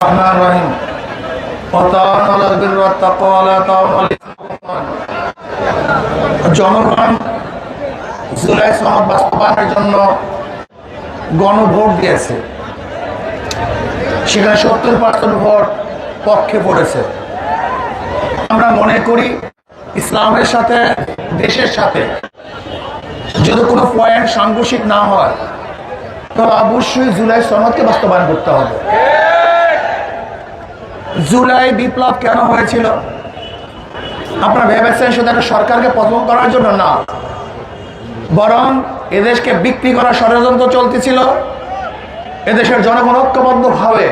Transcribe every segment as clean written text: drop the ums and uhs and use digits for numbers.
الرحمن الرحيم وتعاونوا على البر والتقوى ولا تعاونوا على জনগণ জুলাই সনদ বাস্তবায়নের জন্য গণভোট দিয়েছে। সেখানে 70% ভোট পক্ষে পড়েছে। আমরা মনে করি ইসলামের সাথে দেশের সাথে যদি কোনো পয়েন্ট সাংঘর্ষিক না হয় তবে অবশ্যই জুলাই সনদকে বাস্তবায়ন করতে হবে। জুলাই বিপ্লব কেন হয়েছিল? আপনারা ভেবেছেন শুধু একটা সরকারকে পতন করার জন্য না, বরং এদেশকে বিক্রি করার ষড়যন্ত্র চলতেছিল। এদেশের জনগণ ঐক্যবদ্ধভাবে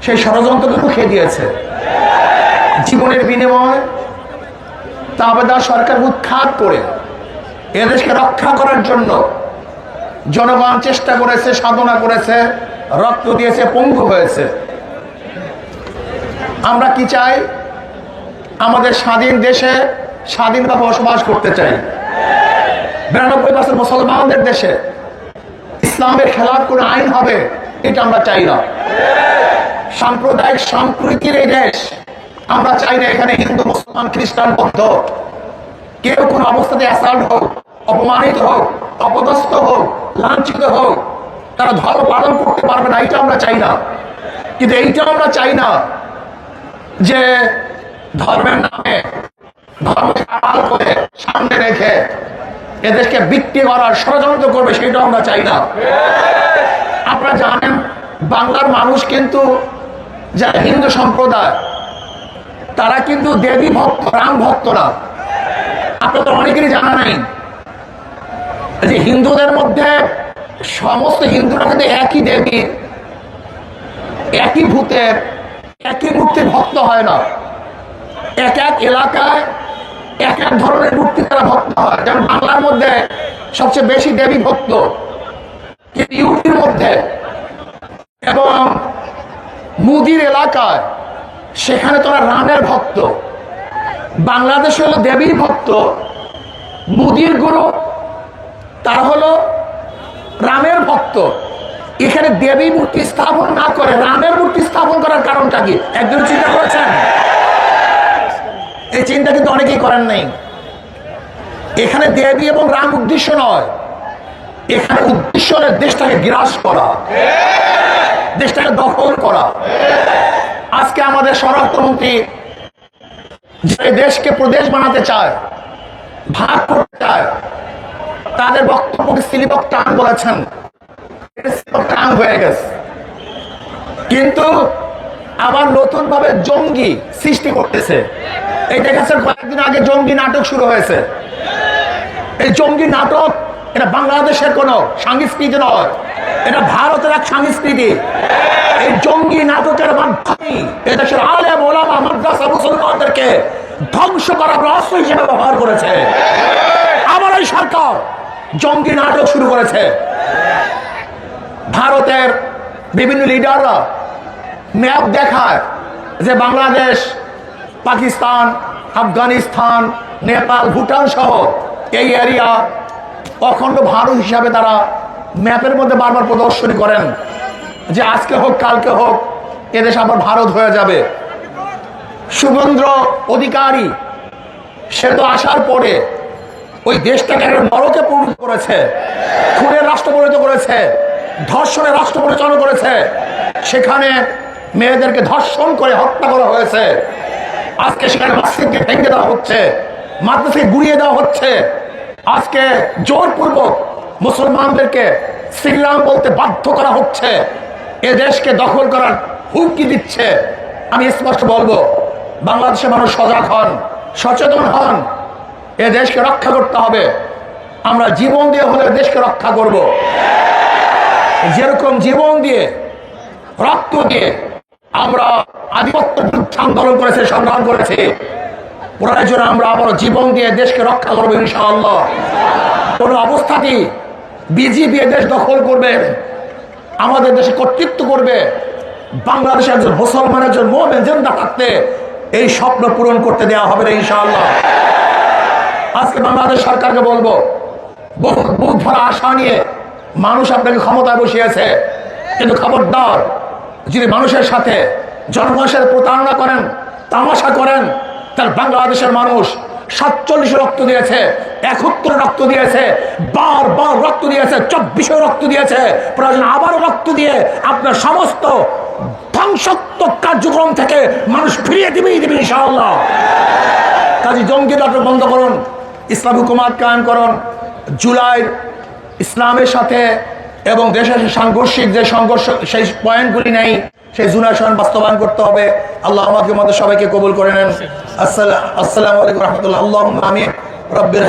সেই ষড়যন্ত্রকে রুখে দিয়েছে। জীবনের বিনিময় তাবেদার সরকার উৎখাত করে এদেশকে রক্ষা করার জন্য জনগণ চেষ্টা করেছে, সাধনা করেছে, রক্ত দিয়েছে, পঙ্গু হয়েছে। আমরা কি চাই? আমাদের স্বাধীন দেশে স্বাধীনভাবে বসবাস করতে চাই। 92% মুসলমানদের দেশে ইসলামের খেলাফ কোনো আইন হবে এটা আমরা চাই না। সাম্প্রদায়িক সম্প্রীতির এই দেশ আমরা চাই না। এখানে হিন্দু, মুসলমান, খ্রিস্টান, বৌদ্ধ কেউ কোনো অবস্থাতে অ্যাসাল্ট হোক, অপমানিত হোক, অপদস্থ হোক, লাঞ্ছিত হোক, তারা ধর্ম পালন করতে পারবে না, এটা আমরা চাই না। কিন্তু এইটাও আমরা চাই না যে ধর্মের নামে ধর্মকে আড়াল করে সামনে রেখে এদেশকে বিক্রি করার ষড়যন্ত্র করবে, সেটাও আমরা চাই না। আপনারা জানেন বাংলার মানুষ কিন্তু যারা হিন্দু সম্প্রদায় তারা কিন্তু দেবী ভক্ত, রাম ভক্ত না। আপনাদের অনেকেরই জানা নাই যে হিন্দুদের মধ্যে সমস্ত হিন্দুরা কিন্তু একই দেবী, একই ভূতের, একই মূর্তির ভক্ত হয় না। এক এক এলাকায় এক এক ধরনের মূর্তি তারা ভক্ত হয়। যেমন বাংলার মধ্যে সবচেয়ে বেশি দেবী ভক্ত, কিন্তু ইউপির মধ্যে এবং মুদির এলাকায় সেখানে তোরা রামের ভক্ত। বাংলাদেশে হলো দেবীর ভক্ত, মুদির গুরু তারা হলো রামের ভক্ত। এখানে দেবী মূর্তি স্থাপন না করে রামের মূর্তি স্থাপন করার কারণটা কি একজন চিন্তা করেছেন? এই চিন্তা কিন্তু অনেকেই করেন নাই। এখানে দেবী এবং রাম উদ্দেশ্য নয়, এখানে উদ্দেশ্য হলো দেশটাকে গ্রাস করা, দেশটাকে দখল করা। আজকে আমাদের স্বরাষ্ট্রমন্ত্রী যে দেশকে প্রদেশ বানাতে চায়, ভাগ করতে চায়, তাদের বক্তব্যকে সিলিবক টান বলেছেন, টান হয়ে গেছে। কিন্তু আবার নতুন ভাবে জঙ্গি সৃষ্টি করতেছে। এই দেখেছেন কয়েকদিন আগে জঙ্গি নাটক শুরু হয়েছে। এই জঙ্গি নাটক এটা বাংলাদেশের কোন সংস্কৃতি নয়, এটা ভারতের এক সংস্কৃতি। এই জঙ্গি নাটকের মাধ্যমে এদেশের আলেম ওলামা মাদ্রাসা মুসলমানদেরকে ধ্বংস করার অস্ত্র হিসেবে ব্যবহার করেছে। আবার এই সরকার জঙ্গি নাটক শুরু করেছে। ভারতের বিভিন্ন লিডাররা ম্যাপ দেখায় যে বাংলাদেশ, পাকিস্তান, আফগানিস্তান, নেপাল, ভুটান সহ এই এরিয়া অখণ্ড ভারত হিসাবে তারা ম্যাপের মধ্যে বারবার প্রদর্শনী করেন যে আজকে হোক কালকে হোক এদেশ আবার ভারত হয়ে যাবে। শুভেন্দ্র অধিকারী সে তো আসার পরে ওই দেশটাকে নরকে পরিণত করেছে, খুনের রাষ্ট্র পরিণত করেছে, ধর্ষণের রাষ্ট্র পরিচালনা করেছে। সেখানে মেয়েদেরকে ধর্ষণ করে হত্যা করা হয়েছে। আজকে সেখানে মসজিদকে ভেঙে দেওয়া হচ্ছে, মাদ্রাসাকে গুড়িয়ে দেওয়া হচ্ছে। আজকে জোরপূর্বক মুসলমানদেরকে শ্রীরাম বলতে বাধ্য করা হচ্ছে, এ দেশকে দখল করার হুমকি দিচ্ছে। আমি স্পষ্ট বলবো, বাংলাদেশের মানুষ সজাগ হন, সচেতন হন। এ দেশকে রক্ষা করতে হবে। আমরা জীবন দিয়ে হলে দেশকে রক্ষা করব। যেরকম জীবন দিয়ে, রক্ত দিয়ে আমরা আধিপত্য বিরুদ্ধে আন্দোলন করেছি, সংগ্রাম করেছি, প্রয়োজনে আমরা আবার জীবন দিয়ে দেশকে রক্ষা করবো ইনশাআল্লাহ। কোন অবস্থাতেই বিজেপি দেশ দখল করবে, আমাদের দেশে কর্তৃত্ব করবে, বাংলাদেশে একজন মুসলমান, একজন মুমিন জিন্দা থাকতে এই স্বপ্ন পূরণ করতে দেওয়া হবে না ইনশাআল্লাহ। আজকে বাংলাদেশ সরকারকে বলবো, বুক ভরা আশা নিয়ে মানুষ আপনাকে ক্ষমতায় বসিয়েছে, কিন্তু খবরদার যিনি মানুষের সাথে জনগণের সাথে প্রতারণা করেন, তামাশা করেন, তার বাংলাদেশের মানুষ 47 রক্ত দিয়েছে, 71 রক্ত দিয়েছে, বারবার রক্ত দিয়েছে, 24 রক্ত দিয়েছে, প্রয়োজন আবারও রক্ত দিয়ে আপনার সমস্ত ধ্বংসাত্মক কার্যক্রম থেকে মানুষ ফিরিয়ে দিবে ইনশাআল্লাহ। কাজী জঙ্গি নাটক বন্ধ করুন, ইসলামী হুকুমাত কায়েম করুন, জুলাই ইসলামের সাথে এবং দেশের সাংঘর্ষিক যে সংঘর্ষ সেই পয়েন্টগুলি নেই, সেই জুনায়শন বাস্তবায়ন করতে হবে। আল্লাহ আমাকে মধ্যে সবাইকে কবুল করে নেন। আসসালামু আলাইকুম রহমতুল্লাহ। আল্লাহুম্মা আমিন। রব্বির